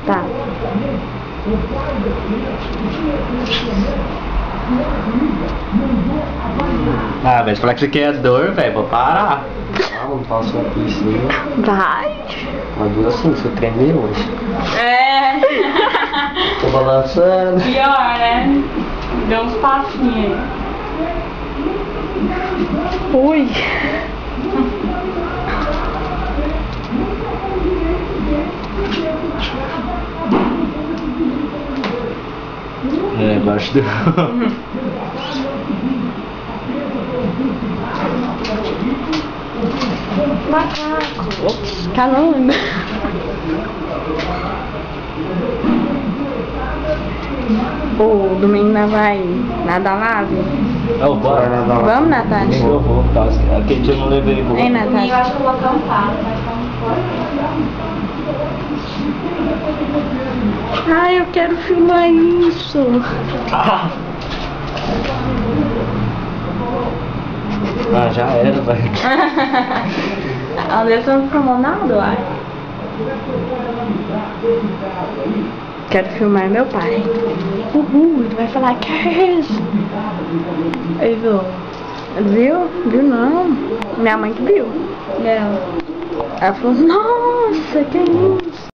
Tá. Ah, velho, flexiqueador, velho, vou parar. Ah, não faço uma piscina. Vai. Mas dura assim, se eu tremer hoje. É. Tô balançando. Pior, né? Deu uns passinhos aí. Ui. É, gosto do... Macaco. Ops, caramba. O domingo nós vai nadar lá, viu? Oh, bora. Vamos, Natália? Eu vou, tá? Aquele dia eu não levei roupa. Hein, E eu Natália? acho que eu vou acampar, mas vamos fora. Ai, eu quero filmar isso. Ah, já era, velho. A Andressa não filmou nada, uai. Quero filmar meu pai. Uhul, ele vai falar que é isso. Aí, viu? Viu? Viu não. Minha mãe que viu. Não. Ela falou, nossa, que lindo.